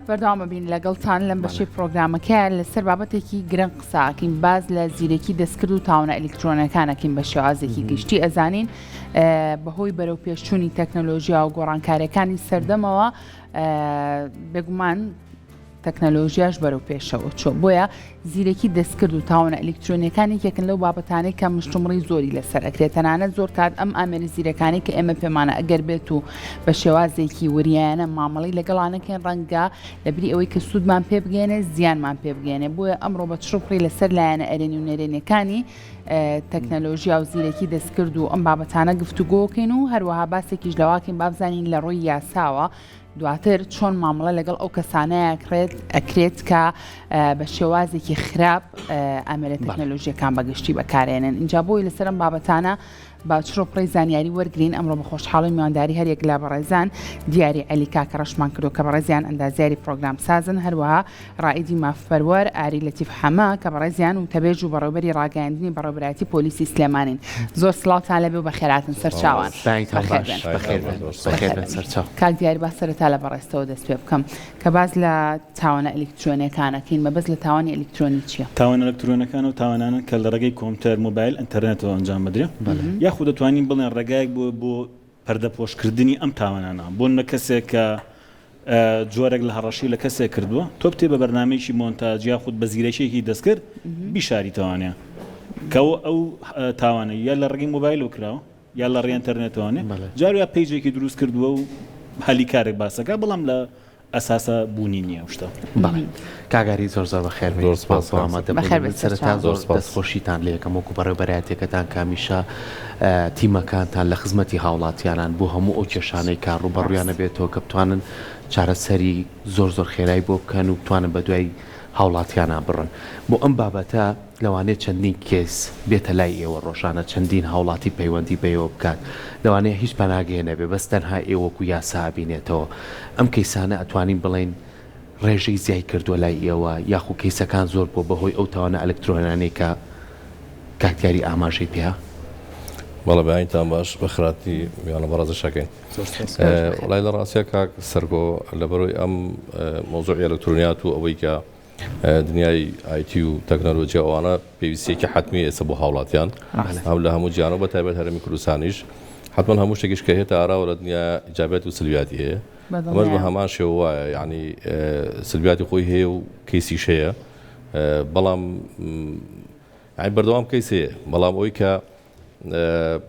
بەردەوام بین لەگەڵتان لەم بەشی پرۆگرامەکە لەسەر بابەتێکی گرنگ قساکەین باز لە زیرەکی دەستکرد و تاوانە ئەلکترۆنەکانەکەین بە شێوازێکی گشتی ئەزانین بەهۆی بەرەو پێشچوونی تەکنەلۆژیا و گۆڕانکاریەکانی سەردەمەوە بێگومان تەکنەلۆژیاش بەرەو پێشەوە چۆ بۆیە زیرەکی دەستکرد و تاوانە ئەلکترۆنیەکانی یەکن لەو بابەتانەی کە مشتومڕی زۆری لەسەر ئەکرێت تەنانەت زۆر کات ئەم ئامێرە زیرەکانی کە ئێمە پێمانە ئەگەر بێت و بە شێوازێکی وریانە مامەڵی لەگەڵانەکەن ڕەنگە لەبری ئەوەی کە سوودمان پێ بگێنێ زیانمان پێ بگێنێ بۆیە ئەمڕۆ بە چڕوپڕی لەسەر لایەنە ئەرێنی و نێرێنەکانی تەکنەلۆژیا و زیرەکی دەستکرد و ئەم بابەتانە گفتوگۆکەین و هەروەها باسێکیش لەواکەین بابزانین لە ڕووی یاساوە دواتر چۆن مامەڵە لەگەڵ ئەو کەسانەیە ئەکرێت کە بە شێوازێکی خراپ ئەمێرە تەکنەلۆژیەکان بەگشتی بەکارێنن اینجا بۆی لەسەر ئەم بابەتانە با چڕۆپڕی زانیاری وەرگرین ئەمڕۆ بە خۆشحاڵی میوانداری هەرێک لە بەڕێزان دیاری عەلی کاکە ڕەشمان کردو کە بەڕێزیان ئەندازیاری پرۆگرام سازن هەروەها ڕائیدی مافەروەر ئاری لەتیف حەما کە بەڕێزیان و تەبێژ و بەڕێوەبەری ڕاگەیاندنی بەڕێوەبەرایەتی پۆلیسی سلێمانین زۆر سڵاوتان لەبێ و بەخێراتن سەرچاوان کاک دیاری با سەرەتا لە بەڕێستەوە دەست پێ بکەم کە باز لە تاوانە ئەلکترۆنیەکانەکەین مەبەست لە تاوانی ئەلکترۆنی چییە؟ تاوان ئەلکترۆنەکان و تاوانانن کە لە ڕێگەی کۆمپیوتەر مۆبایل ئینتەرنێتەوە ئەنجام بدرێت یاخود دەتوانین بڵێن ڕێگایەک بۆ پەردەپۆشکردنی ئەم تاوانانە بۆ نە کەسێک کە جۆرێک لە هەڕەشی لە کەسێک کردووە تۆ بتێ بە بەرنامەیەکی مۆنتاژ یاخود بە زیرەکێکی دەستکرد بیشاری تاوانەیە کە ئەو تاوانە یا لە ڕێگەی مۆبایلەوە کراوە یا لە ڕێی ئینتەرنێتەوەوانێ جاریا پەیجێکی دروست کردووە و هەلی کارێک باسەکە بەڵام لە ئەساسە بوونی نییە شتە کاگاری زۆر زۆر بەخێر زۆر سپاس سەرەتا زۆر دەستخۆشیتان لێ یەکەم وەکو بەڕێوەبەرایەتێکەکان کامیشە تیمەکانتان لە خزمەتی هاوڵاتیانان بۆ هەموو ئەو کێشانەی کار ڕوبەڕوویانە بێتەوە کە بتوانن چارەسەری زۆر زۆر خێرایی بۆ بکەن و بتوانن بە دوای هاوڵاتیانە بڕن بۆ ئەم بابەتە لەوانەیە چەندین کێس بێتە لای ئێوە ڕۆژانە چەندین هاوڵاتی پەیوەندی بەیەوە بکات لەوانەیە هیچ پەناگەیەنە بێ بەس تەنها ئێوەکو یاسا بینێتەوە ئەم کەیسانە ئەتوانین بڵێن ڕێژەی زیای کردووە لای ئێوە یاخو کەیسەکان زۆر بۆ بەهۆی ئەو تاوانە ئەلکترۆنانەی کە کاکتیاری ئاماژەی پێە بەڵێ بەیانتان باش بەخراتی میوانە بەڕازە شەکەین وڵای لە ڕاستیە کاک سەرگۆ لەبەرۆی ئەم مۆزوعی ئەلکترۆنیات و ئەوەی کە دنیای ئایتی و تەکنەلۆجیا ئەوانە پێویستیەکی حتمی ئێستا بۆ هاوڵاتیان ئەو لە هەموو جیانەوە بەتایبەت هەرێمی کوردستانیش حتمما هەموو شتێکیش کە هێتە ئاراوە لە دنیا ئیجابەت و سلبیاتی هەیە ئەمەش بە هەمان شێوە وایە یعنی سلبیاتی خۆی هەیە و کەیسیش هەیە بەڵام بەردەوام کەیس هەیە بەڵام ئەوەی کە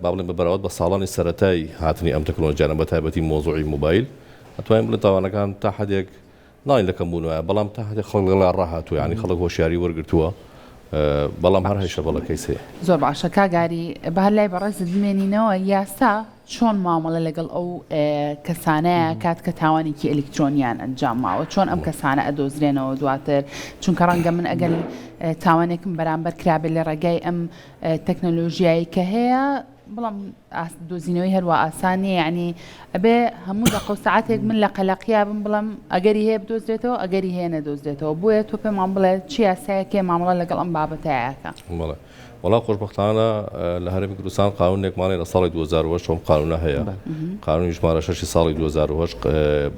با بڵێن بەبەراورد بە ساڵانی سەرەتای هاتنی ئەم تەکنۆلۆژیانە بەتایبەتی مۆزوعی موبایل ئەتوانین بڵێن تاوانەکان تا حدێک ناین لەکەم بوونەوە بەڵام تا حدێک خەڵک لەلا ڕاهاتووە یعنی خەڵک هۆشیاری وەرگرتووە بەڵام هەر هەیشە بەڵە کەیس هەیە زۆر باشە کاگاری بە هەر لای بەڕێز بمێنینەوە یاسا چۆن مامەڵە لەگەڵ ئەو کەسانەیە کات کە تاوانێکی ئەلکترۆنیان ئەنجام ماوە چۆن ئەم کەسانە ئەدۆزرێنەوە دواتر چونکە ڕەنگە من ئەگەر تاوانێکم بەرامبەر کرابێت لە ڕێگای ئەم تەکنەلۆژیایی کە هەیە بەڵام دۆزینەوەی هەروە ئاسانیە یعنی ئەبێ هەموو دەقە و سەعاتێک من لە قەلەقیا بم بڵم ئەگەری هەیە بدۆزرێتەوە ئەگەری هەیە نەدۆزرێتەوە بۆیە تۆ پێمان بڵێ چی یاسایەکێ مامەڵە لەگەڵ ئەم بابەتەیەکە وڵا خۆشبەختانە لە هەرێمی کوردستان قانونێکمانی لە ساڵی 2008 ئەم قانونە هەیە قانونی ژمارە 6 ساڵی 2008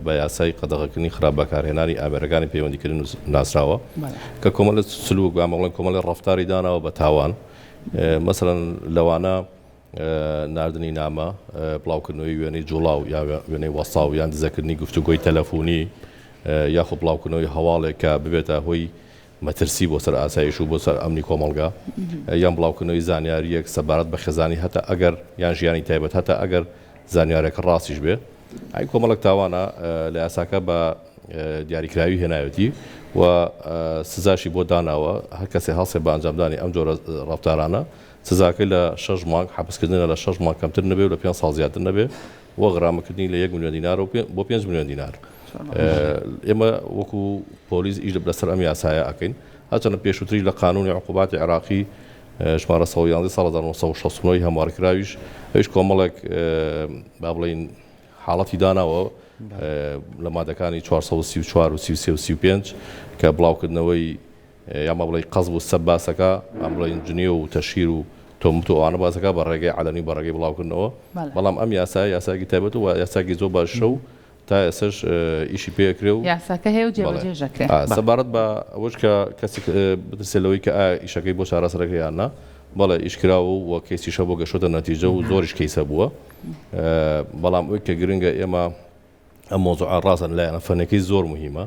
بە یاسای قەدەغەکردنی خراپ بەکارهێنانی ئامێرەکانی پەیوەندیکردن ناسراوە کە کۆمەڵە سلوک بەڵێن کۆمەڵی ڕەفتاری داناوە بە تاوان مەسەڵەن لەوانە ناردنی نامە بڵاوکردنەوەی وێنەی جوڵاو یا وێنەی وەساو یان دزەکردنی گفتوگۆی تەلەفۆنی یاخود بڵاوکردنەوەی هەواڵێک کە ببێتە هۆی مەترسی بۆ سەر ئاسایش و بۆ سەر ئەمنی کۆمەڵگا یان بڵاوکردنەوەی زانیاریەک سەبارەت بە خێزانی هەتا ئەگەر یان ژیانی تایبەت هەتا ئەگەر زانیارێکە ڕاستیش بێ ئای کۆمەڵک تاوانە لە یاساکە بە دیاریکراوی هێناوەتی و سزاشی بۆ داناوە هەر کەسێ هەڵسێ بە ئەنجامدانی ئەم جۆرە ڕەفتارانە سزاکەی لە 6 مانگ حبسکردنە لە 6 مانگ کەمتر نەبێ و لە 5 ساڵ زیاتر نەبێ و غرامەکردنی لە 1 ملیۆن دینار بۆ 5 ملیۆن دینار ئێمە وەکو پۆلیس ئیش لەسەر ئەم یاسایە ئەکەین هەرچەندە پێشووتری لە قانونی عقوباتی عێراقی ژمارە 111 ساڵ 1960 هەموارکراویش هیچ کۆمەڵێک با بڵێن حاڵەتی داناوە لە مادەکانی 434 و 33 و 35 کە بڵاوکردنەوەی یاما بڵێ قەزب و سەب باسەکە ئەم بڵێن جنێ و تەشیر و تۆمت و ئەوانە باسەکە بە ڕێگەی عەلەنی بە ڕێگەی بڵاوکردنەوە بەڵام ئەم یاسایەکی تایبەت و یاساکی زۆر باشە و تا ئێسش ئیشی پێکرێ و یاساکە هەیە و جێبەجێژەکرێ سەبارەت بە ئەوەش کە کەسێک بترسێلەوەی کە ئیشەکەی بۆ چارەسەرەکە یاننا بەڵێ ئیشکراوە و کەسیشە بۆ گەشتە نەتیجە و زۆریش کەیسە بووە بەڵام ئەوی کە گرنگە ئێمە ئەم مۆزوع ڕاستن لایەنە فەنەکەی زۆر مهمە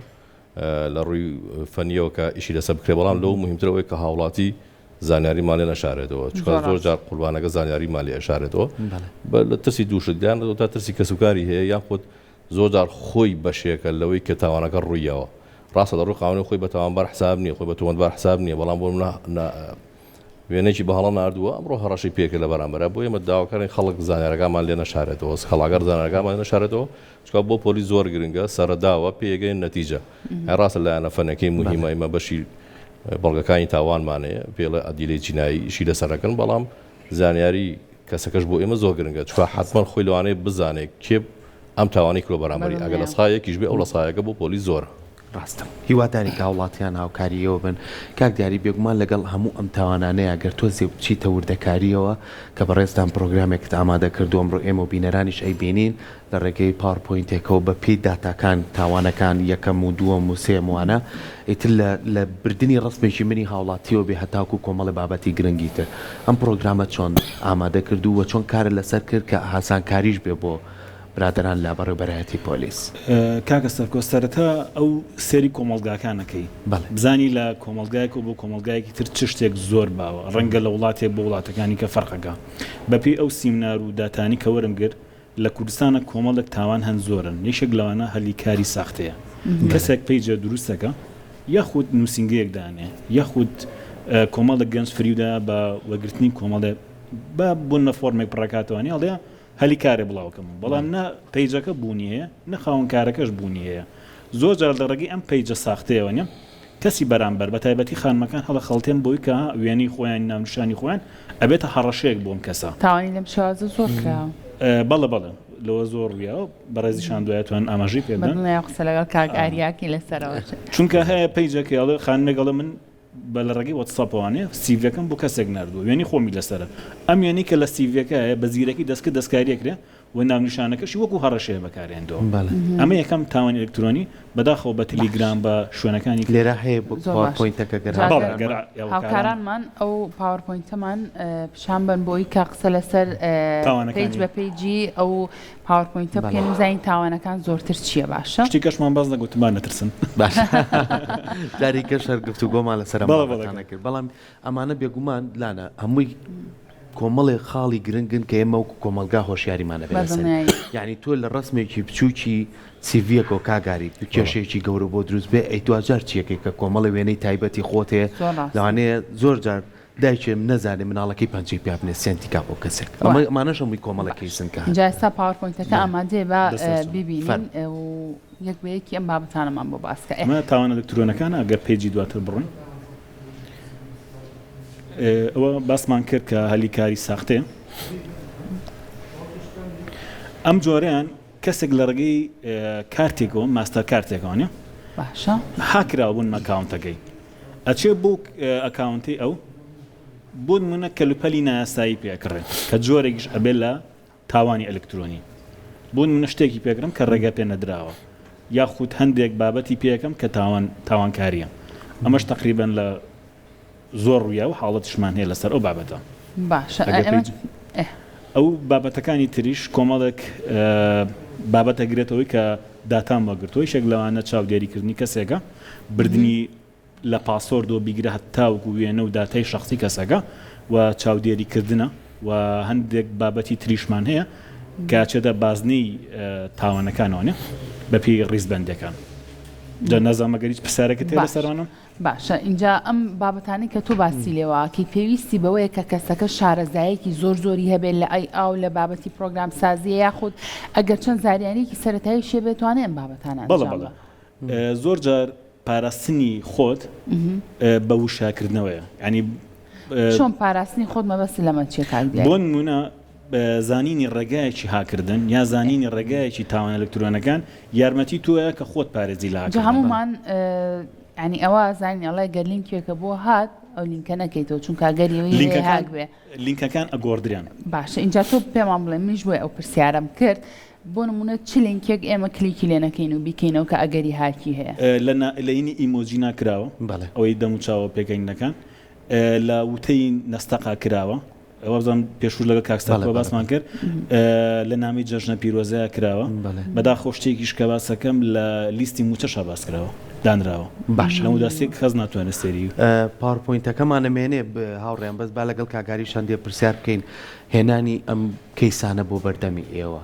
لە ڕووی فەنیەوە کە ئیشی لەسەر بکرێ بەڵام لەو مهمترەوەی کە هاوڵاتی زانیاری مالی نەشارێتەوە چکە زۆر جار قوربانەکە زانیاری مالی ئەشارێتەوە لە ترسی دووشتیان تا ترسی کەسوکاری هەیە یان خۆت زۆر جار خۆی بەشێکە لەوەی کە تاوانەکە ڕوویەوە ڕاستە دەڕوو قاوانەی خۆی بە تاوانبار حساب نییە خۆی بە تۆوەندبار حساب نییە بەڵام بۆ وێنێکی بەهەڵە نردووە ئەمڕۆ هەڕەشی پێکە لە بەرامبەرە بۆ ئێمە داواکاری خەڵک زانیارەکانمان لێ نەشارێتەوە خەڵاگەر زانیارەکانمان نەشارێتەوە چکە بۆ پۆلیس زۆر گرنگە سەرەداوە پێگەین نەتیجە ڕاستە لایەنە فەنەکەی مهمە ئێمە بەشی بەڵگەکانی تاوانمانەیە پێڵە ئەدیلەی جینایی شی لەسەرەکەن بەڵام زانیاری کەسەکەش بۆ ئێمە زۆر گرنگە چکە حتمما خۆی لەوانەیە بزانێت کێ ئەم تاوانی کرۆ بەرامبەری ئەگەر لە سایەکیش بێ ئەو لە سایەکە بۆ پۆلیس زۆرە ڕاستە هیواداری کاوڵاتیان هاوکاریەوە بن کاک دیاری بێگومان لەگەڵ هەموو ئەم تاوانانەیە گەر تۆ زێ بچیتە وردەکاریەوە کە بەڕێستان پرۆگرامێکت ئامادە کردووە ئەمڕۆ ئێمە و بینەرانیش ئەیبینین لە ڕێگەی پاورپۆینتێکەوە بە پێی داتاکان تاوانەکان یەکەم و دووەم و سێم وانە ئیتر لە بردننی ڕستمێکی منی هاوڵاتیەوە بێ هەتاکو کۆمەڵی بابەتی گرنگیتر ئەم پرۆگرامە چۆن ئامادە کردووە چۆن کارە لەسەر کرد کە هاسانکاریش بێ بۆ برادران لە بەڕێوەبەرایەتی پۆلیس کاکە سەرکۆ سەرەتا ئەو سێری کۆمەڵگاکانەکەی بزانی لە کۆمەڵگایەک و بۆ کۆمەڵگایەکی تر چ شتێک زۆر باوە ڕەنگە لە وڵاتێک بۆ وڵاتەکانی کە فەرقەکە بەپێی ئەو سیمنار و داتانی کە وەرم گرت لە کوردستانە کۆمەڵێک تاوان هەن زۆرن یەکێک لەوانە هەلی کاری ساختەیە کەسێک پیجە دروستەکە یاخود نووسنگەیەک دانێ یاخود کۆمەڵێک گەنج فریودا بە وەگرتنی کۆمەڵێ بە بوون فۆرمێک پڕکاتوانی هەڵەیە هەلی کارێ بڵاوکەم بەڵام نە پیجەکە بوونی هەیە نە خاوەنکارەکەش بوونی هەیە زۆر جار لە ڕێگەی ئەم پیجە ساختەیەوە نیە کەسی بەرامبەر بە تایبەتی خانمەکان هەڵە خەڵتێن بۆی کە وێنی خۆیان ناونشانی خۆیان ئەبێتە هەڕەشەیەک بۆم کەسە تاوانی لەم شازە زۆر بەڵە لەوە زۆر ڕویەوە بەڕێزیشان دوایەتوان ئاماژەی پێدەن قسە لەگەڵ کاک ئاریاکی لەسەرەوە چونکە هەیە پیجەکە ئەڵێ خانمێکڵە من بە لە ڕێگەی وەتساپەوانێ سیڤەکەم بۆ کەسێک نردووە وێنی خۆمی لەسرە ئەم وێنی کە لە سیڤەکە هەیە بە زیرەکی دەستکرد دەستکاریەکرێ و ناونیشانەکەشی وەکو هەڕەشەیە بەکارێندەوە ئەمە یەکەم تاوانی ئەلکترۆنی بەداخەوە بە تەلیگرام بە شوێنەکانی لێرە هەیە پاورپۆینتەکە هاوکارانمان ئەو پاورپۆینتەمان پیشان بن بۆی کە قسە لەسەر پیج بە پیجی ئەو پاورپۆینتە بکەین بزانین تاوانەکان زۆرتر چییە باشە شتی کەشمان باز نەگوتمان نەترسن باش جاری کەش گفتوگۆمان لەسەر کرد بەڵام ئەمانە بێگومان لانە هەمووی کۆمەڵی خاڵی گرنگن کە ئێمە وەکو کۆمەلگا هۆشیاریمانە بێسەر یعنی تۆ لە ڕسمێکی بچووکی سیڤیەکەوە کاگاری کێشەیەکی گەورە بۆ دروست بێ ئەی دوجار چیەکەی کە کۆمەڵی وێنەی تایبەتی خۆتێ لەوانەیە زۆر جار دایکێ نەزانێ مناڵەکەی پەنجەی پیا بنێ سێنتی کا بۆ کەسێک ئەمانەش هەمووی کۆمەڵەکەی سنکە جا ئێستا پاورپۆینتەکە ئامادەیە بە ببینین و یەک بەیەکی ئەم بابەتانەمان بۆ باسکە ئەمە تاوان ئەلکترۆنەکانە ئەگەر پیجی دواتر بڕۆین ئەوە باسمان کرد کە هەلی کاری ساختێ ئەم جۆرەیان کەسێک لە ڕێگەی کارتێکەوە ماستەر کارتێکەوەنێ باشە هاکراوبوون ئەکاونتەکەی ئەچێ بۆ ئەکاونتی ئەو بۆ نمونە کەلوپەلی نایاسایی پێکڕێن کە جۆرێکیش ئەبێت لە تاوانی ئەلکترۆنی بۆ نمونە شتێکی پێکڕم کە ڕێگە پێ نەدراوە یاخود هەندێک بابەتی پێەکەم کە تاوانکاریە ئەمەش تقریبەن لە زۆر ڕوویە و حاڵەتشمان هەیە لەسەر ئەو بابەتە باشە ئەو بابەتەکانی تریش کۆمەڵێک بابەتە گرێتەوەی کە داتان وەگرتۆی شێک لەوانە چاودێریکردنی کەسێکە بردننی لە پاسۆردۆ بیگرە هەتاوەکو وێنە و داتای شخصی کەسەکە و چاودێریکردنە و هەندێک بابەتی تریشمان هەیە کاچێدە بازنەی تاوانەکانەوەنێ بەپی ڕیزبەندەکان جا نەزانمەگەریچ پرسیارەکە تێ لەسەرانم باشە اینجا ئەم بابەتانی کە تۆ باسی لێواکەی پێویستی بەوەیە کە کەسەکە شارەزایەکی زۆری هەبێت لە ئای ئاو لە بابەتی پرۆگرام سازیە یاخود ئەگەر چەند زاریانێکی سەرەتایی شێ بێتوانێت ئەم بابەتانە بەڵێ زۆر جار پاراستنی خۆت بە وشاکردنەوەیە ینی چۆن پاراستنی خۆت مەبەست لەمە چێکار بۆ نمونە زانینی ڕێگایەکی هاکردن یا زانینی ڕێگایەکی تاوان ئەلکترۆنەکان یارمەتی تۆیە کە خۆت پارێزی لا هەمومان ینی ئەوە زانین ئەڵێ گەر لینکێکە بۆ هات ئەو لینکە نەکەیتەوە چونکە گەریەوەی هاک بێ لینکەکان ئەگۆڕدرێن باشە اینجا تۆ پێمان بڵێ منیش بۆی ئەو پرسیارم کرد بۆ نمونە چ لینکێک ئێمە کلیکی لێ نەکەین و بیکەینەوە کە ئەگەری هاکی هەیە لەینی ئیمۆجی ناکراوە ئەوەی دەم و چاوە پێکەینەکان لە وتەی نەستەقا کراوە ئەوە بزانم پێشوو لەگە کاکستان باسمان کرد لە نامی جەژنە پیرۆزەیە کراوە بەدا خۆشتێکیش کە باسەکەم لە لیستی موچەشە باس کراوە دانراوە باش لەمو دەستێک کەس ناتوانێت سێری پاورپۆینتەکەمان نمێنێ هاوڕێیان بەس با لەگەڵ کاگاریشان دێ پرسیار بکەین هێنانی ئەم کەیسانە بۆ بەردەمی ئێوە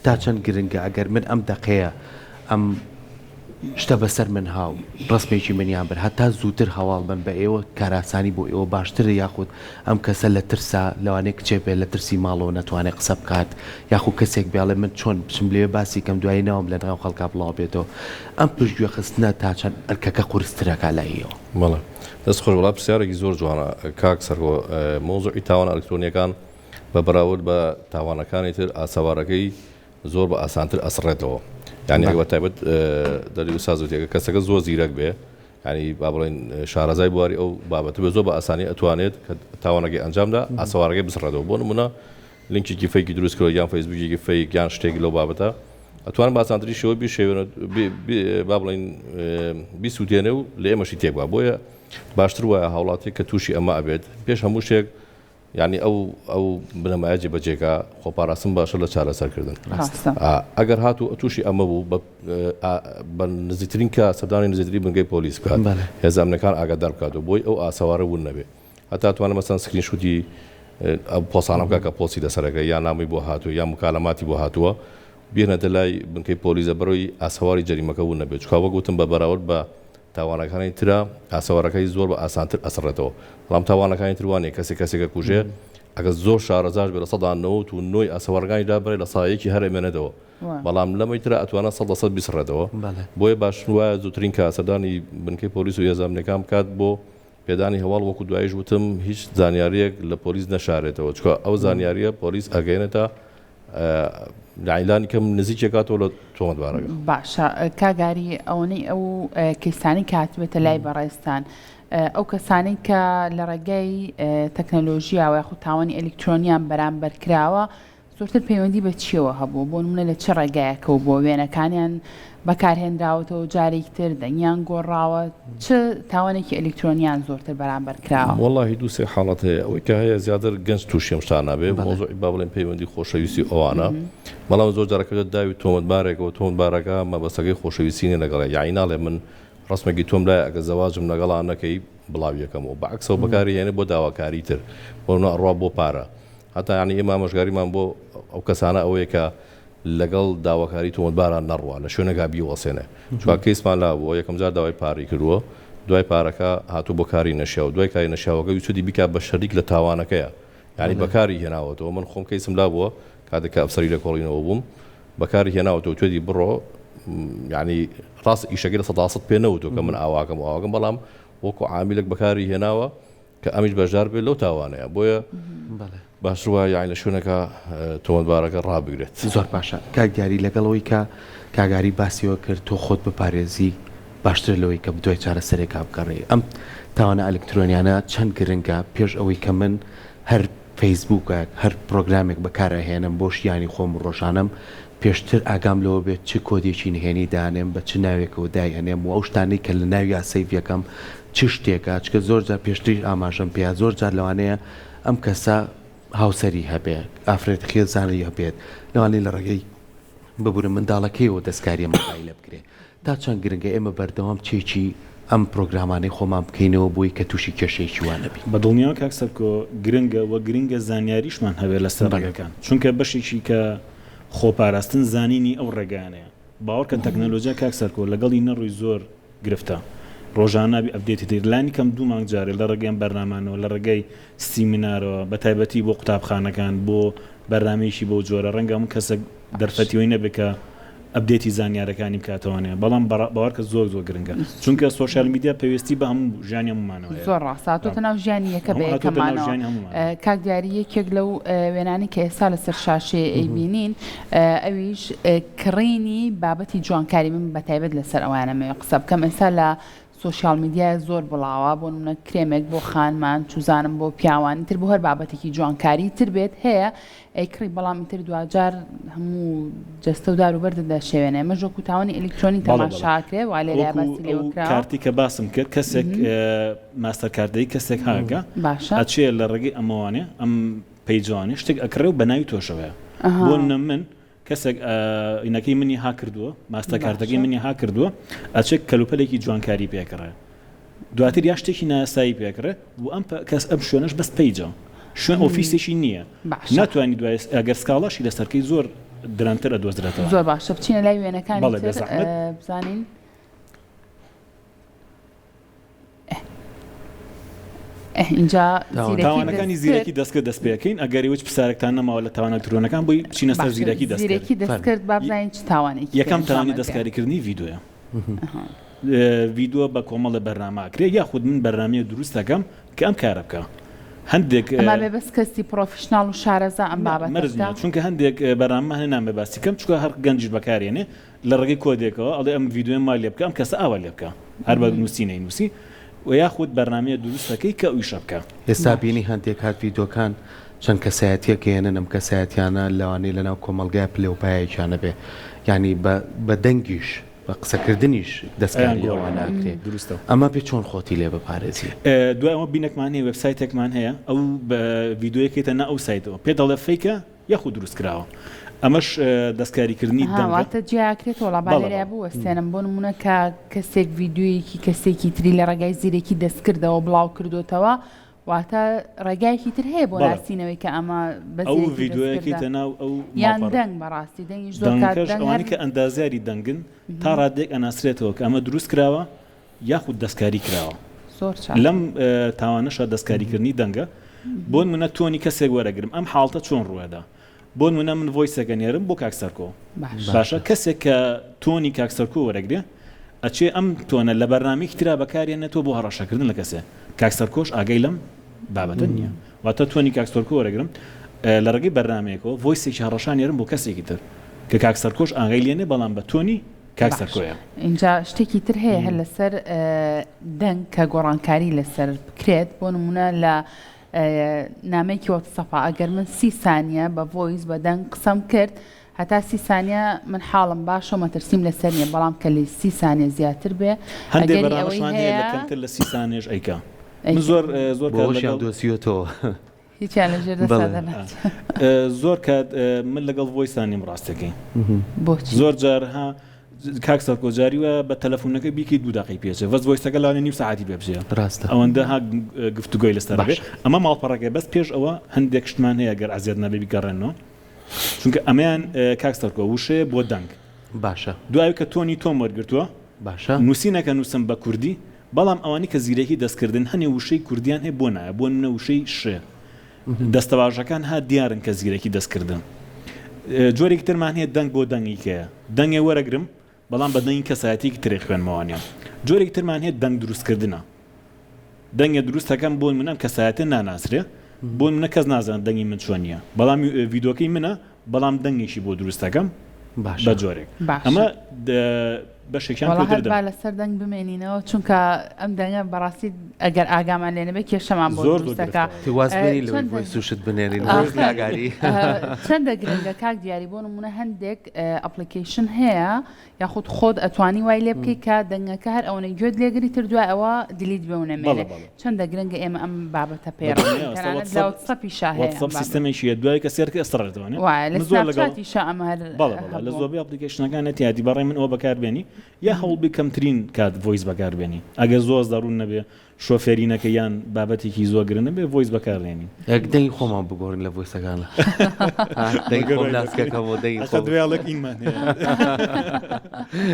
تا چەند گرنگە ئەگەر من ئەم دەقەیە ئەم شتە بەسەر من هاو ڕسمێکی منیان بر هەتا زووتر هەواڵ بن بە ئێوە کاراسانی بۆ ئێوە باشترە یاخود ئەم کەسە لە ترسا لەوانەیە کچێ بێ لە ترسی ماڵەوە نەتوانێت قسە بکات یاخود کەسێک بێڵێ من چۆن بچم لێ باسی کەم دوایی ناوم لە ناو خەڵکا بڵاو بێتەوە ئەم پشتگوێ خستنە تا چەند ئەرکەکە قورسترەکە لە ئێوە بەڵێ دەست خۆش وڵا پرسیارێکی زۆر جوانە کاک سەرگۆ مۆزوعی تاوان ئەلکترۆنیەکان بە بەراورد بە تاوانەکانی تر ئاسەوارەکەی زۆر بە ئاسانتر ئەسڕێتەوە یعنی ئەگە تایبەت دەری سازوتێکە کەسەکە زۆر زیرەک بێ ینی با بڵێن شارەزای بواری ئەو بابەت بێ زۆر بە ئاسانی ئەتوانێت کە تاوانەکەی ئەنجامدا ئاسەوارەکەی بسڕێتەوە بۆ نمونە لینکێکی فەیکی دروستکەوە یان فەیسبووکێکی فەیک یان شتێک لەو بابەتە ئەتوانن بە ئاسانتری شێوە بیشێوێنێت با بڵێن بیسووتێنێ و لە ئێمەشی تێک بە بۆیە باشتر وایە هاوڵاتێک کە تووشی ئەمە ئەبێت پێش هەموو شتێک یعنی ئەو بنەمایە بەجێگا خۆپاراستن باشە لە چارەسەرکردن ئەگەر هاتوو تووشی ئەمە بوو بە نزیکترین کە سەردانی نزیکتری بنگەی پۆلیس بکات هێزانەکان ئاگادار بکاتەوە بۆی ئەو ئاسەوارە ون نەبێ هەتا توانە مەسەن سکرینشوتی ئەو پۆسانە بکە کە پۆسی لەسەرەکە یا نامی بۆ هاتووە یا مکالەماتی بۆ هاتووە بێنێتە لای بنکەی پۆلیسە بەرەوەی ئاسەواری جەریمەکە ون نەبێت چکە وەگوتم بە بەراورد بە تاوانەکانی ترە ئاسەوارەکەی زۆر بە ئاسانتر ئەسڕێتەوە بەڵام تاوانەکانی تروانێ کەسێکە کوژێ ئەگە زۆر شارەزاش بێ لە 190 و نۆی ئاسەوارەکانی دابڕێ لە سایەکی هەر ئێمێنێتەوە بەڵام لەمەی ترە ئەتوانە 100% بیسڕێتەوە بۆیە باش وایە زووترین کە سەردانی بنکەی پۆلیس و هێزانەکان بکات بۆ پێدانی هەواڵ وەکو دوایش وتم هیچ زانیاریەک لە پۆلیس نەشارێتەوە چکە ئەو زانیاریە پۆلیس ئەگەێنێتە لایلانی کەم نزیکێکاتەوە لە تۆمەتبارەکە باشە کاگاری ئەوەی ئەو کەسانی کاتبێتە لای بەڕێستان ئەو کەسانی کە لە ڕێگەی تەکنەلۆژیاوە یاخود تاوانی ئەلکترۆنیان بەرامبەر کراوە زۆرتر پەیوەندی بە چیەوە هەبوو بۆ نمونە لە چ ڕێگایەکەوە بۆ وێنەکانیان بەکارهێنراوەتەوە جارێکتر دەنگیان گۆڕاوە چ تاوانێکی ئەلکترۆنیان زۆرتر بەرامبەر کراوە وەڵاهی دوو سێ حاڵەت هەیە ئەوەی کە هەیە زیاتر گەنج تووشی شتان نابێ مۆزوعی با بڵێن پەیوەندی خۆشەویستی ئەوانە بەڵام زۆر جارەکە داوی تۆمەتبارێکەوە تۆمەتبارەکە مەبەستەکەی خۆشەویستی نەگەڵێ یعنی ناڵێ من ڕسمێکی تۆم لای ئەگە زەواجم لەگەڵان نەکەی بڵاو یەکەمەوە بەعکسەوە بەکاری هێنێ بۆ داواکاری تر بۆ ڕوا بۆ پارە هەتا ینی ئێمە ئامۆژگاریمان بۆ ئەو کەسانە ئەوەیە کە لەگەڵ داواکاری تۆمەتباران نەڕوە لە شوێنەکە بیوەسێنێ چوار کەیسمان لا بووە یەکەم جار داوای پارەی کردووە دوای پارەکە هاتوو بۆ کاری نەشیاو دوای کاری نەشیاوەکە ویسودی بیکات بە شەریک لە تاوانەکەیە یعنی بەکاری هێناوەتەوە من خۆم کەیسم لا بووە کاتێککە ئەفسەری لە کۆڵینەوە بووم بەکاری هێناوەتەوە توێدی بڕۆ یعنی ڕاست ئیشەکەی لە 100% پێ نەوتۆ کە من ئاواکەم بەڵام وەکو عامیلێک بەکاری هێناوە کە ئەمیش بەشدار بێت لەو تاوانەیە بۆیە باشوە یاین لە شوێنەکە تۆمەتبارەکە ڕابگرێت زۆر باشە کاکیاری لەگەڵەوەی کە کاگاری باسیەوە کرد تۆ خۆت بپارێزی باشتر لەوەی کە بدوای چارەسەرێکا بگەڕێ ئەم تاوانە ئەلکترۆنیانە چەند گرنگە پێش ئەوەی کە من هەر فەیسبووکێک هەر پرۆگرامێک بەکارەهێنم بۆ شیانی خۆم ڕۆژانم پێشتر ئاگام لەوە بێت چ کۆدێکی نهێنی دانێم بە چ ناوێکەوە دایهێنێم و ئەو شتانەی کە لە ناوی سەیڤەکەم چ شتێکە چکە زۆر جار پێشتری ئاماژەم پێیا زۆر جار لەوانەیە ئەم کەسە هاوسەری هەبێت ئافرێت خێزانری هەبێت لەوانەیە لە ڕێگەی ببورە منداڵەکەیەوە دەستکاریە مەقای لە بکرێت تا چەند گرنگە ئێمە بەردەوام چێکی ئەم پرۆگرامانەی خۆمان بکەینەوە بۆی کە تووشی کێشەیەکی وانەبی بە دڵنیاوە کاکسەرکۆ گرنگە وە گرنگە زانیاریشمان هەبێت لەسەر ڕێگەکان چونکە بەشێکی کە خۆپاراستن زانینی ئەو ڕێگانەیە باوەڕکە تەکنەلۆژیا کاکسەرکۆ لەگەڵی نەڕووی زۆر گرفتە ڕۆژانابی ئەپدێتی ترلانی کەم دوو مانگ جارێ لە ڕێگەیان بەرنامانەوە لە ڕێگەی سیمینارەوە بە تایبەتی بۆ قوتابخانەکان بۆ بەرنامەیەکی بۆ جۆرە ڕەنگە هەموو کەسە دەرفەتیەوەی نەبێت کە ئەپدێتی زانیارەکانی بکاتەوەنێ بەڵام باوەڕکە زۆر گرنگە چونکە سۆشیال میدیا پێویستی بە هەموو ژیانی هەمومانەوە زۆر ڕاستاتۆتە ناو ژیانی یەکە بەیەکەمانەوە کاک دیاری یەکێک لەو وێنانی کە ئێستا لەسەر شاشەیە ئەیبینین ئەویش کڕینی بابەتی جوانکاری من بەتایبەت لەسەر ئەوانەمەوە قسە بکەم ئێستا لە سوشیال میدیای زۆر بڵاوە بۆ نمونە کرێمێک بۆ خانمان چوزانم بۆ پیاوانی تر بۆ هەر بابەتێکی جوانکاری تر بێت هەیە ئەیکڕی بەڵام تر دوجار هەموو جەستە و دار و بەردەدا شێوێنێ ئێمە ژۆ کوتاوانی ئەلکترۆنی تەماشاکرێ وا لێرە باسی لێوەکراوە کارتی کە باسم کرد کەسێک ماستەر کاردەی کەسێک هاگە باشە ئەچێ لە ڕێگەی ئەمەوانێ ئەم پەیجوانێ شتێک ئەکڕێ و بە ناوی تۆشەوەیە بۆ من کەسێک ئینەکەی منی ها کردووە ماستە کارتەکەی منی ها کردووە ئەچێک کەلوپەلێکی جوانکاری پێکڕێ دواتر یا شتێکی ناسایی پێکڕێ و ئەم کەس ئەم شوێنش بەس پەیجە شوێن ئۆفیسێکی نییە ناتوانانی دوای ئەگەر سکاڵاشی لەسەرکەی زۆر درەنتر ئەدۆزرێتەوە زۆر باشە بچینە لای وێنەکانی بزانین اینجا تاوانەکانی زیرەکی دەستکرد دەست پێەکەین ئەگەری وچ پرسیارێکتان نەماوە لە تاوانە ترۆنەکان بۆی بچینە سەر زیرەکی دەستکرد بابزانین چ تاوانێکی یەکەم تاوانی دەستکاریکردنی ڤیدۆیە ڤیدۆ بە کۆمەڵە بەرنامەکرێ یاخود من بەرنامەیە دروست دەکەم کە ئەم کارە بکە هەندێک بەس کەسی پرۆفشناڵ و شارەزا ئەم بابەتە چونکە هەندێک بەرنامە هەنامە باسی کەم چکە هەر گەنجش بەکارێنێ لە ڕێگەی کۆدێکەوە ئەڵێ ئەم ڤیدۆی ما لێ بکە ئەم کەسە ئاوا لێ بکە هەر بە نووسینەی نووسی و یاخود بەرنامەیە دروستەکەی کە ئەویشە بکە ئێستا بینی هەندێک هات ڤیدۆکان چەند کەسایەتیەکێنن ئەم کەسایەتیانە لەوانەیە لەناو کۆمەڵگای پلێوپایەکیانە بێ یعنی بە دەنگیش بە قسەکردنیش دەستکاریەوەناکرێت دروستە ئەمە پێ چۆن خۆتی لێ بپارێزی دوای ئەمە بینەکمان هەیە وێبسایتێکمان هەیە ئەو ڤیدۆیەکێتە نە ئەو سایتەوە پێ دەڵێ فەیکە یاخود دروست کراوە ئەمەش دەستکاریکردنی دەنگاتە جیاکرێتەوە لە بالێریا بوو وەستێنم بۆ نمونە کە کەسێک ڤیددیویەکی کەسێکی تری لە ڕێگای زیرەکی دەستکردەوە بڵاو کردوتەوە واتە ڕێگایکی تر هەیە بۆ ناسینەوەی کە ئەمە ئەو ڤیددیوەکەیتە ناو ئەو یان دەنگ بەڕاستی دەنگیش زۆرەوانی کە ئەندازیاری دەنگن تا ڕادێک ئەناسرێتەوە کە ئەمە دروست کراوە یاخود دەستکاری کراوە لەم تاوانەشە دەستکاریکردنی دەنگە بۆ منە تۆنی کەسێک وەرەگرم ئەم حاڵتە چۆن ڕوێدا بۆ منە من ڤۆیسەکە نێرم بۆ کاکسەرکۆ باشە کەسێک کە تۆنی کاکسەرکۆ وەرەگرێ ئەچێ ئەم تۆنە لە بەرنامەیەکی ترا بەکارێنێتەوە بۆ هەڕەشەکردن لە کەسێ کاکسەرکۆش ئاگەی لەم بابەتە نییە واتە تۆنی کاکسەرکۆ وەرەگرم لە ڕێگەی بەرنامەیەکەوە ڤۆیسێکی هەڕەشان نێرم بۆ کەسێکی تر کە کاکسەرکۆش ئاگەی لێنێ بەڵام بە تۆنی کاکسەرکۆیە اینجا شتێکی تر هەیە هەر لەسەر دەنگ کە گۆڕانکاری لەسەر بکرێت بۆ نمونە لە نامەیەکی وەتسەپا ئەگەر من 30 ثانیە بە ڤۆیس بە دەنگ قسەم کرد هەتا 30 ثانیە من حاڵم باشە مەترسیم لەسەر نیە بەڵام کە لە 30 ثانیە زیاتر بێ هەندێک بەرنامەشمان هەیە لە کەمتر لە 30 ثانیەش ئەیکا من زۆر بۆشیان دۆسیۆتەوە هیچیان لەژێر زۆر کات من لەگەڵ ڤۆیسانیم ڕاستەکەی بۆچی زۆر جارها کاکسەر کۆجاریوە بە تەلەفۆنەکە بیکی 2 دقیقەی پێچێ بەس ڤۆیسەکە لاوێ نیم سەعاتی پێ بچێ ڕاستە ئەوەندە ها گفتوگۆی لەسەر بێ ئەمە ماڵپەڕەکە بەس پێش ئەوە هەندێک شتمان هەیە گەر ئازیاد نەبێ بیگەڕێنەوە چونکە ئەمەیان کاکسەرکۆ وشەیە بۆ دەنگ باشە دوای کە تۆنی تۆم وەرگرتووە باشە نووسینەکە نووسم بە کوردی بەڵام ئەوانی کە زیرەکی دەستکردن هەنێ وشەی کوردیان هەیە بۆ نایە بۆ منە وشەی شێ دەستەواژەکان ها دیارن کە زیرەکی دەستکردن جۆرێکی ترمان هەیە دەنگ بۆ دەنگیکەیە دەنگێ وەرەگرم بەڵام بە دەنگی کەسایەتێکی ترێ خوێنمەوانیان جۆرێکی ترمان هەیە دەنگ دروستکردنە دەنگە دروستەکەم بۆ منم کەسایەتە ناناسرێ بۆ منە کەس نازانێت دەنگی من چۆن نییە بەڵام ڤیدۆکەی منە بەڵام دەنگێکی بۆ دروستەکەم بە جۆرێک ئەمە بەشێکیان لەسەر دەنگ بمێنینەوە چونکە ئەم دەنگە بەڕاستی ئەگەر ئاگامان لێنەبێ کێشەمان بۆ دروستەکە سوشت بنێنین لاگاری چەندە گرنگە کاک دیاری بۆ نمونە هەندێک ئەپلیکیشن هەیە یاخود خۆت ئەتوانی وای لێ بکەی کە دەنگەکە هەر ئەوەی گوێت لێگری تر دوای ئەوە دیلیت بێونەمێنێ چەندە گرنگە ئێمە ئەم بابەتە پێڕەپی سیستەمێکیە دوای کە سێرکە ئەسڕێتوانێت لە زۆربەی ئەپلیکیشنەکان نەتیادی بەڕێ من ئەوە بەکاربێنی یا هەوڵ بکەمترین کات ڤۆیس بەکاربێنی ئەگەر زۆر زەڕوون نەبێ شۆفێرینەکە یان بابەتێکی زۆر گرنە بێ ڤۆیس بەکارێنی دەنگی خۆمان بگۆڕین لە ڤۆیسەکانە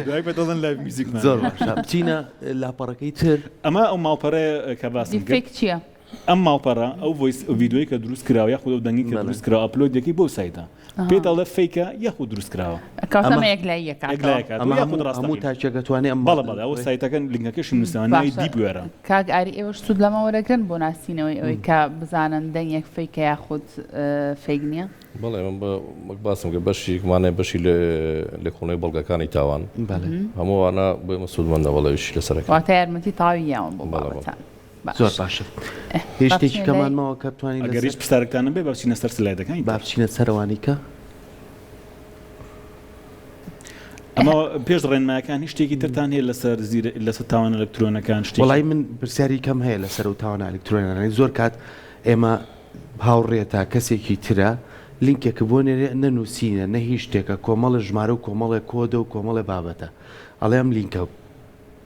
دوای بەدەڵن لای میوزیک زۆر بچینە لاپەڕەکەی تر ئەمە ئەو ماڵپەڕەیە کە باسم کرد چییە؟ ئەم ماڵپەڕە ئەو ڤۆیس ڤیدۆی کە دروست کراوە خودە دەنگی کە دروست کراوە ئەپلۆدێکی بۆ سایتە پێ دەڵێ فیکە یەخود دروست کراوە کەوتەمە یەکلاییەکە هەموو تاچێگەتوانێ ئەم بەڵە ئەوە سایتەکەن لینکەکەشی نووسانی دی بوێرە کاک ئاری ئێوەش سوود لەمە وەرەگرن بۆ ناسینەوەی ئەوەی کە بزانن دەنگێک فیکە یاخود فیک نییە بەڵێ من وەک باسم کە بەشیمانێ بەشی لە کۆنەی بەڵگەکانی تاوان هەمووانە بۆمە سوودمەندە بەڵێویش لەسەرەکە واتە یارمەتی تاوییاوە بۆ بابەتان زۆر باشە هیچ شتێکی کەمانماوە کە بتوانین ئەگەریش پرسیارەکانە بێ بچینە سەر سلایدەکانی با بچینە سەرەوانی کە ئەمە پێش ڕێنمایەکان هیچ شتێکی ترتان هەیە لەسەر تاوان ئەلکترۆنەکان شتی وڵای من پرسیاری کەم هەیە لەسەر و تاوان ئەلکترۆنەکانی زۆر کات ئێمە هاوڕێتا کەسێکی ترە لینکێکە بۆ نێرێ نەنووسینە نە هیچ شتێکە کۆمەڵە ژمارە و کۆمەڵێ کۆدە و کۆمەڵێ بابەتە ئەڵێ ئەم لینکە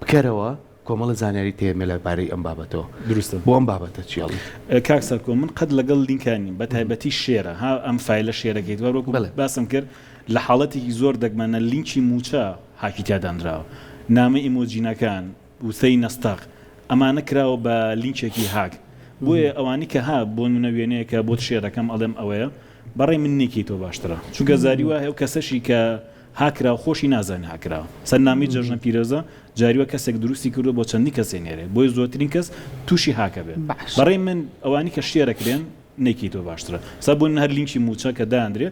بکەرەوە کۆمەڵە زانیاری تێمە لەبارەی ئەم بابەتەوە دروستە بۆ ئەم بابەتە چیاڵی کاک سەرکۆ من قەت لەگەڵ لینکانی بە تایبەتی شێرە ها ئەم فایلە شێرەکەیت وەرۆک باسم کرد لە حاڵەتێکی زۆر دەگمانە لینکی موچە هاکی تیادانراوە نامە ئیمۆجینەکان وسەی نەستەق ئەمانە کراوە بە لینکێکی هاک بۆیە ئەوانی کە ها بۆ منە وێنەیەکە بۆ شێرەکەم ئەڵێم ئەوەیە بەڕێ من نێکی تۆ باشترە چونکە زاری وایە ئەو کەسەشی کە هاکرا خۆشی نازانێت هاکراوە سەرنامی جەژنە پیرۆزە جاریوە کەسێک دروستی کردو بۆ چەندی کەسێ نێرێ بۆی زۆرترین کەس تووشی هاکە بێت بەڕێ من ئەوانی کە شێرەکرێن نێکی تۆ باشترە سا بۆ هەر لینکی موچە کە داندرێ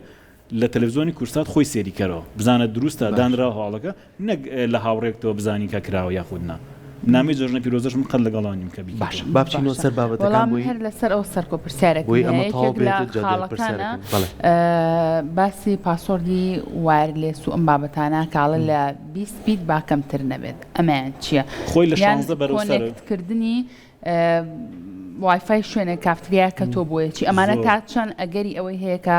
لە تەلەڤیزۆنی کورسات خۆی سێری کەرەوە بزانە دروستە دانرا هاڵەکە نەک لە هاوڕێکتەوە بزانی کە کراوە یاخودنا نامی جەژنە پیرۆزەش من قەت لەگەڵانیم کە باش با بچینەوە سەر بابەتەکان بۆی هەر لەسەر ئەو سەرکۆ پرسیارێک باسی پاسۆردی وایرلێس و ئەم بابەتانە کاڵە لە 20 بیت با کەمتر نەبێت ئەمەیان چییە خۆی لە 16 بەرەو کۆنێکتکردنی وایفای شوێنە کافتریا کە تۆ بۆیەکی ئەمانە کات چەند ئەگەری ئەوەی هەیە کە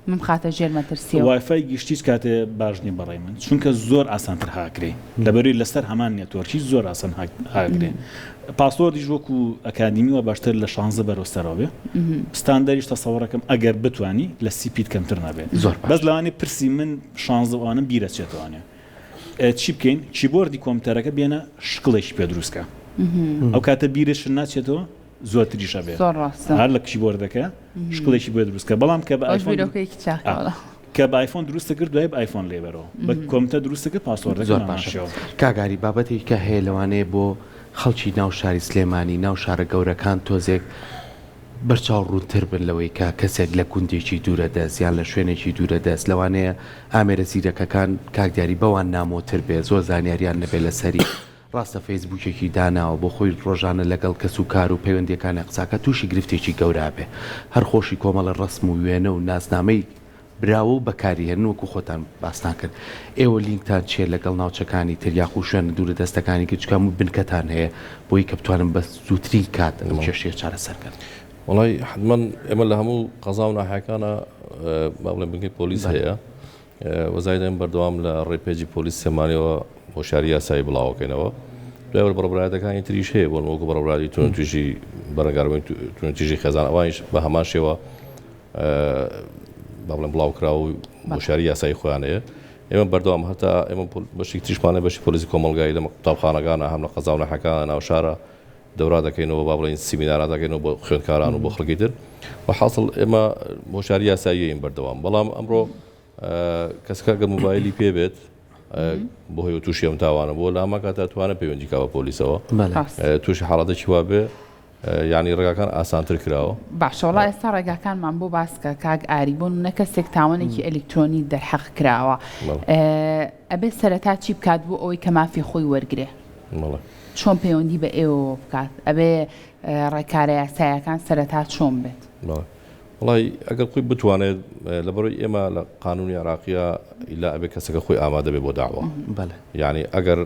من خاتە ژێر مەترسیەوە وایفای گشتیش کاتێ باشنی بەڕێ من چونکە زۆر ئاسانتر هاکرێ لەبەروی لەسەر هەمان نێتوەرکی زۆر ئاسان هاکرێ پاسۆردیش وەکو ئەکادمیوە باشتر لە 16 بەرەو سەرەوە ستاندەریش تەسەوڕەکەم ئەگەر بتوانی لە 30 پیت کەمتر نابێت زۆر بەس لەوانێ پرسی من 16 وانم بیرەچێتوانێ چی بکەین کیبۆردی کۆمپیوتەرەکە بێنە شکڵێکی پێ دروستکە ئەو کاتە بیرش ناچێتەوە زۆرتریشە بێت هەر لە کیبۆردەکە شکڵێکی بۆ دروستکە بەڵام کە بە کە بە ئایفۆن دروستە کرد دوای بە ئایفۆن لێبەرەوە بە کۆمپیوتەر دروستە کرد پاسۆردەکە زۆر باشەوە کاگاری بابەتێکی کە هەیە لەوانەیە بۆ خەڵکی ناو شاری سلێمانی ناو شارە گەورەکان تۆزێک بەرچاو ڕوونتر بن لەوەی کە کەسێک لە کوندێکی دوورە دەست یان لە شوێنێکی دوورە دەست لەوانەیە ئامێرە زیرەکەکان کاکدیاری بەوان نامۆتر بێ زۆر زانیاریان نەبێت لەسەری ڕاستە فەیسبوکێکی داناوە بۆ خۆی ڕۆژانە لەگەڵ کەس و کار و پەیوەندیەکانی قساکە تووشی گرفتێکی گەورە بێ هەر خۆشی کۆمەڵە ڕسم و وێنە و ناسنامەی براوە و بەکاریهێن وەکو خۆتان باسان کرد ئێوە لینکتان چێ لەگەڵ ناوچەکانی تریاخ و شوێن دوورە دەستەکانی کچکام و بنکەتان هەیە بۆی کە بتوانم بە زووترین کات ئەم کێشەیە چارەسەرکرد وڵی حتمما ئێمە لە هەموو قەزا و ناحەکانە باڵێ بنکەی پۆلیس هەیە وەزایدەم بەردەوام لە ڕێپێجی پۆلیس سێمانیەوە هۆشیاری یاسایی بڵاوەکەینەوە دوای بەڕێبڕایەتەکانی تریش هەیە بۆ وەکو بەڕێبڕادی تون توێژی بەرەگاربووین تون تیژی خێزان ئەوانیش بە هەمان شێوە بەڵێن بڵاوکرا و هۆشیاری یاسایی خۆیانەیە ئێمە بەردەوام هەتا ئێمە بەشی تریشمانە بەشی پۆلیسی کۆمەلگایی لە قوتابخانەکانە هەم لە قەزا و ناحەکانە ناو شارە دەورا دەکەینەوە با بڵێن سیمینارا دەکەینەوە بۆ خوێندکاران و بۆ خەڵکی تر و حاصل ئێمە هۆشیاری یاساییین بەردەوام بەڵام ئەمڕۆ کەسکە گە موبایلی پێ بێت بۆ هەیە تووشی ئەم تاوانە بۆ لە ئەمە کاتە توانە پەیوەندی کاوە پۆلیسەوە تووشی حاڵەتێکی وا بێ ینی ڕێگاکان ئاسانتر کراوە باشەوەڵا ئێستا ڕێگاکانمان بۆ باسکە کاک ئاری بۆن نە کەسێک تاوانێکی ئەلکترۆنی دەرحەق کراوە ئەبێ سەرەتا چی بکات بۆ ئەوەی کە مافی خۆی وەرگێ چۆن پەیوەندی بە ئێوە بکات ئەبێ ڕێکارە یاسایەکان سەرەتا چۆن بێت وڵی ئەگەر خۆی بتوانێت لەبەرەوەی ئێمە لە قانونی عراقیە ئیلا ئەبێ کەسەکە خۆی ئامادە بێ بۆ داوە یعنی ئەگەر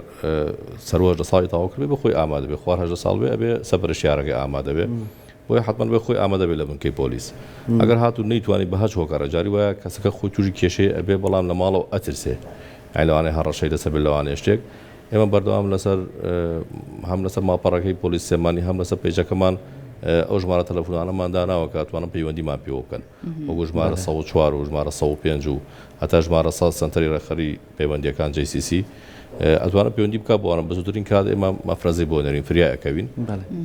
سەروەژ لە ساڵی تاوا کرد بێ خۆی ئامادە بێ خوار هەژدە ساڵ بێ ئەبێ سەبەر شیارەکە ئامادە بێ بۆی حتمما بێ خۆی ئامادە بێ لە بنکەی پۆلیس ئەگەر هاتوو نەیتوانی بە هەچ هۆکارە جاری وایە کەسەکە خۆی تووشی کێشەیە ئەبێ بەڵام لە ماڵەوە ئەترسێ ئەی لەوانەیە هەڕەشەی لەسەر بێ لەوانەیە شتێک ئێمە بەردەوام لەسەر هەم لەسەر ماپەڕەکەی پۆلیس سێمانی هەم لەسەر پێیجەکەمان ئەو ژمارە تەلەفۆنانەمان داناوە کە توانم پەیوەندیمان پێوە بکەن وەکو ژمارە 104 و ژمارە 105 و هەتا ژمارە 100 سنتەری ڕێخەری پەیوەندیەکان JCC ئەتوانە پەیوەندی بکە بۆوانە بە زووترین کات ئێمە مەفرەزەی بۆ نەرین فریای ئەەکەوین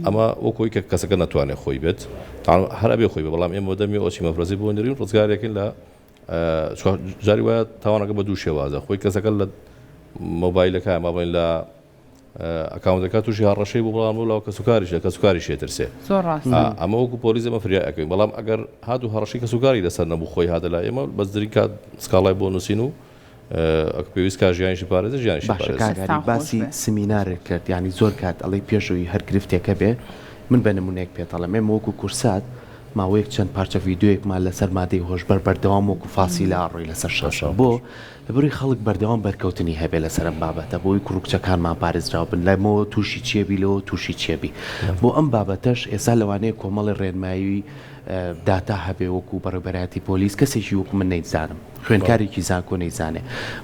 ئەمە وەکۆی کە کەسەکە ناتوانێت خۆی بێت هەر ئەبێ خۆی بێ بەڵام ئێمە دەمی ئۆچی مەفرەزی بۆ نەرین ڕزگارێکین لە جاری وایە تاوانەکە بە دوو شێوازە خۆی کەسەکە لە مۆبایلەکە مابین لە ئەکاونتەکە تووشی هەڕەشەی بۆ بڵام بوو کە سوکاریش کە سوکاری شێترسێ ئەمە وەکو پۆلیس ئەمە فریاەکەین بەڵام ئەگەر هاتو هەڕەشی کە سوکاری لەسەر نەبوو خۆی هاتە لای ئێمە بەزدری کات سکاڵای بۆ نووسین و پێویست کا ژیانیشی پارێزە ژیانیشی پارێزە باسی سمینارێک کرد ینی زۆر کات ئەڵی پێشەوەی هەر گرفتێکە بێ من بە نمونەیەک پێتەڵم ئێمە وەکو کورسات ماوەیەک چەند پارچە ڤیددیوەکمان لەسەر مادەی هۆشبەر بەردەوام وەکو فاسیلە ئاڕۆی لەسەر شەشە بۆ لەبەروی خەڵک بەردەوام بەرکەوتنی هەبێ لەسەر ئەم بابەتە بۆی کوڕکچەکانمان پارێزراو بن لەمەوە تووشی چێبی لەوە تووشی چێبی بۆ ئەم بابەتەش ئێستا لەوانەیە کۆمەڵی ڕێنمایی داتا هەبێ وەکو بەڕێبەرایەتی پۆلیس کەسێکی وەکو من نەیزانم خوێنکارێکی زانکۆ نەیزانێ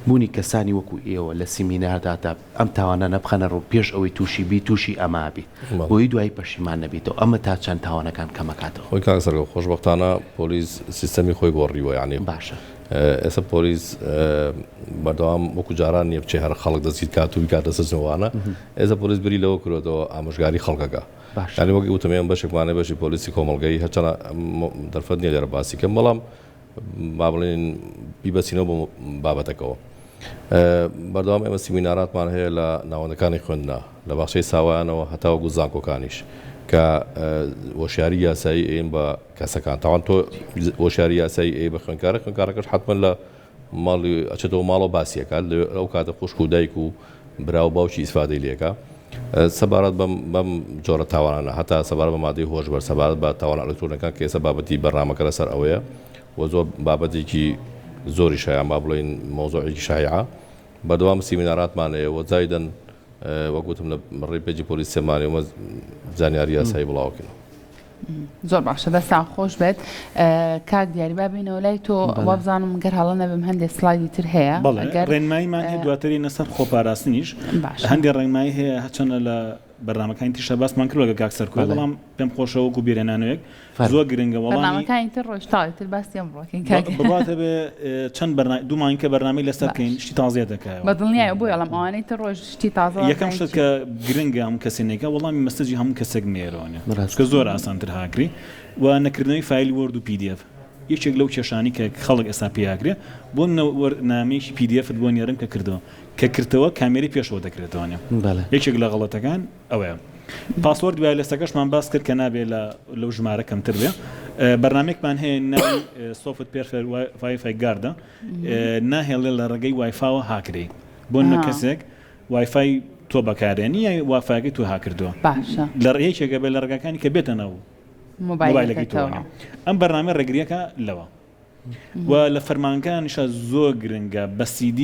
بوونی کەسانی وەکو ئێوە لە سیمینارداتا ئەم تاوانە نەبخەنە ڕوو پێش ئەوەی تووشی بی تووشی ئەمابی بۆی دوایی پەشیمان نەبیتەوە ئەمە تا چەند تاوانەکان کەمەکاتەوە خۆی کاکسەرگە خۆشبەختانە پۆلیس سیستەمی خۆی گۆڕیوە یعنی باشە ئێستا پۆلیس بەردەوام وەکو جاران نییە بچێ هەر خەڵک دەچیت کات و کاتە سەرچنەوەوانە ئێستا پۆلیس بری لەوە کردەوە ئامۆژگاری خەڵکەکە ینی وەکی وتەمەیان بەشێکمانە بەشی پۆلیسی کۆمەڵگەی هەرچەنە دەرفەت نییە لێرە باسیکەم بەڵام با بڵێن بیبەچینەوە بۆ بابەتەکەەوە بەردەوام ئێمە سیمیناراتمان هەیە لە ناوەندەکانی خوێندنا لە باخچەی ساوایانەوە هەتاوە گوزانکۆکانیش کە وەشیاری یاسایی ئێن بە کەسەکان تاوان تۆ وەشیاری یاسایی ئێ بە خوێنکارەکەش حتمما لە ماڵی ئەچێتەوە ماڵەوە باسیەکە ئەو کاتە خوشک و دایک و برا و باوکی ئیسفادەی لێکە سەبارەت بەم جۆرە تاوانانە هەتا سەبارەت بە مادەی هۆشبەر سەبارەت بە تاوان ئەلکترۆنەکان کە ئێستا بابەتی بەرنامەکە لەسەر ئەوەیە و زۆر بابەتێکی زۆری شایان با بڵێن مۆزوعێکی شایعە بەردەوام سیمیناراتمان هەیە و جایدەن وەگوتم لە ڕێی پێجی پۆلیسیەمانی ومە زانیاری یاسایی بڵاوکەن زۆر باشە دەستان خۆش بێت کاک دیاری بابینەوە لای تۆ وابزانم گەر هەڵە نەبم هەندێک سلایدی تر هەیە ڕێنماییمان هەیە دواتری نەسەر خۆپاراستنیش هەندێک ڕێنمایی هەیە هەچەنە لە بەرنامەکانی تیشە باسمان کردوەگە کاکسەر کوێ بەڵام پێم خۆشەوە و بیرێنانوێک زۆر گرنگە وەڵامەکانی تر ڕۆژتاوتر باسی ئەم ڕۆکەین بڵاتە بێ چەند دوومانکە بەرنامەی لەسەر بکەین شتی تازیە دەکایەوە بەدڵنیایە بۆی ئەڵام ئەوانەی تر ڕۆژ شتی تازە یەکەم شت کە گرنگە هەموو کەسێنێکە وەڵامی مەسەجی هەموو کەسێک نێرەوەنێ کە زۆر ئاسانتر هاکری و نەکردنەوەی فایلی وەرد و PDF یەکێک لەو کێشانی کە خەڵک ئێستا پێیاگرێ بۆ نامەیەکی PDFت بۆ نێرم کە کردەوە کە کردەوە کامێری پێشەوە دەکرێتەوەنێ یەکێک لە غەڵەتەکان ئەوەیە پاسوەرد دوای لەستەکەشمان باس کرد کە نابێت لەو ژمارە کەمتر بێ بەرنامێکمان هەیە ناوی سۆفت پێرفەر وایفای گاردە ناهێڵێ لە ڕێگەی وایفاوە هاکرێ بۆ نە کەسێک وایفای تۆ بەکارێنی یا وافاگەی تۆ هاکردووە لە ڕێیەکێکە بێ لە ڕێگەکانی کە بێتە ناو مۆبایلەکەی تۆوانە ئەم بەرنامە ڕێگریەکە لەوە و لە فەرمانەکانیشە زۆر گرنگە بە CD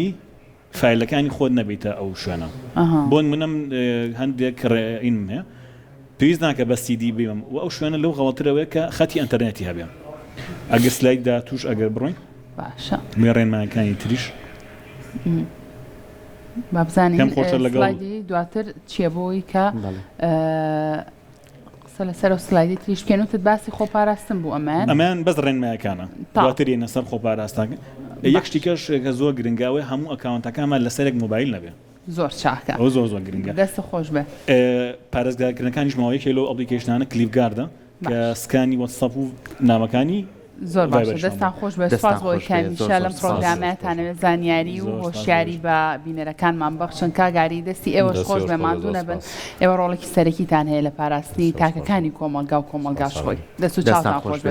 فایلەکانی خۆت نەبیتە ئەو شوێنە بۆن منم هەندێک ڕێئین هەیە پێویست ناکە بە CD بێم و ئەو شوێنە لەو غەڵەترەوەی کە خەتی ئینتەرنێتی هەبێ ئەگەر سلایددا توش ئەگەر بڕۆین باشە ڕێنمایەکانی تریش بابزانین سلایدی دواتر چیە بۆی کە لەسەر و سلایدی تریش بکەنوتت باسی خۆپاراستن بوو ئەمان بەس ڕێنمایەکانە دواتری نەسەر خۆپاراستاکە یەک شتیکەش کە زۆر گرنگاوی هەموو ئەکاونتەکانمان لەسەرێک مۆبایل نەبێ زۆر چاکە ئەو زۆر گرنگە دەستە خۆش بێ پارێزگارکردنەکانیش ماوەیەکی لەو ئەپلیکیشنانە کلیپگاردە کە سکانی وەتسەپ و نامەکانی زۆر باشە دەستان خۆش بێ سپاس بۆی کامیشە لەم پرۆگرامەتانەوێت زانیاری و هۆشیاری بە بینەرەکانمان بەخشن کاگاری دەستی ئێوەش خۆش بێ ماندوو نەبن ئێوە ڕۆڵێکی سەرەکیتان هەیە لە پاراستنی تاکەکانی کۆمەلگا و کۆمەلگاش خۆی دەست و چاوتان خۆش بێ